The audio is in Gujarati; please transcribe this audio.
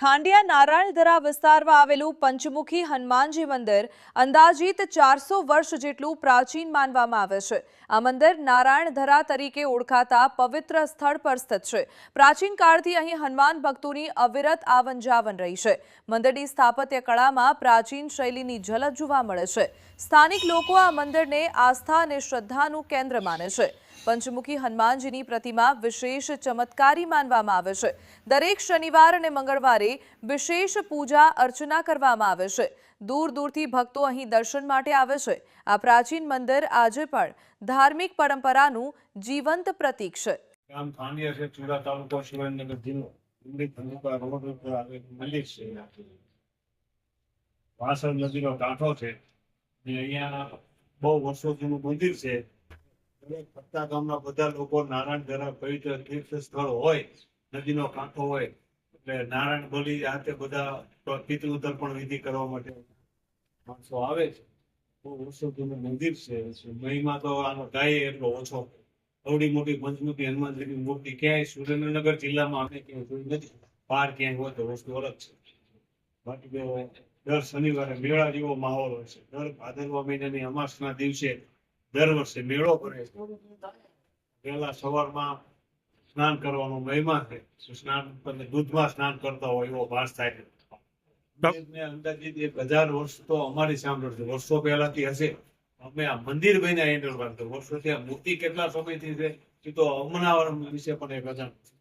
ખાંડિયા નારાયણધરા વિસ્તારમાં આવેલું પંચમુખી હનુમાનજી મંદિર અંદાજિત 400 વર્ષ જેટલું પ્રાચીન માનવામાં આવે છે। આ મંદિર નારાયણધરા તરીકે ઓળખાતા પવિત્ર સ્થળ પર સ્થિત છે। પ્રાચીન કાળથી અહીં હનુમાન ભક્તોની અવિરત આવન જાવન રહી છે। મંદિરની સ્થાપત્ય કળામાં પ્રાચીન શૈલીની ઝલક જોવા મળે છે। સ્થાનિક લોકો આ મંદિરને આસ્થા અને શ્રદ્ધાનું કેન્દ્ર માને છે। पंचमुखी हनुमानजी की प्रतिमा विशेष चमत्कारी मानवामां आवे छे। दरेक शनिवार और मंगळवारे विशेष पूजा अर्चना करवामां आवे छे। दूर दूरथी भक्तो अहीं दर्शन माटे आवे छे। आ प्राचीन मंदिर आजे पण धार्मिक परंपरानुं जीवंत प्रतीक छे। गाम खांडिया से चूड़ा तालुको सुरेन्द्रनगर जिल्लो उमरी तालुका रोड पर आवेલું મંદિર છે। વાસણ નદીનો કાંઠો છે અને અહીંયા બહુ વર્ષો જૂનું મંદિર છે। પત્તા ગામના બધા લોકો નારાયણધરા પવિત્ર તીર્થ સ્થળ હોય, નદીનો કાંઠો હોય એટલે નારાયણ બલી આતે બધા પિતૃ તર્પણ વિધિ કરવા માટે માણસો આવે છે। બહુ વર્ષો જૂનું મંદિર છે। મહિમા તો આનો ગાય એટલો ઓછો। અવડી મોટી પંચમુખી હનુમાનજીની મૂર્તિ ક્યાંય સુરેન્દ્રનગર જિલ્લામાં અમે ક્યાંય જોઈ નથી। બહાર ક્યાંય હોય તો વસ્તુ અલગ છે। બાકી દર શનિવારે મેળા જેવો માહોલ હોય છે। દર ભાદરવા મહિનાની અમાસના દિવસે દર વર્ષે મેળો ભરે છે। પહેલા સવારમાં સ્નાન કરવાનો મહિમા છે। સ્નાન દૂધમાં સ્નાન કરતા હોય એવો ભાસ થાય છે। અંદાજિત 1000 વર્ષ તો અમારી સાંભળ છે, વર્ષો પહેલાથી હશે। અમે આ મંદિર બન્યા એનો વર્ષોથી આ મૂર્તિ કેટલા સમયથી છે એ તો અમનાવરણ વિશે પણ એક અજાણ છે।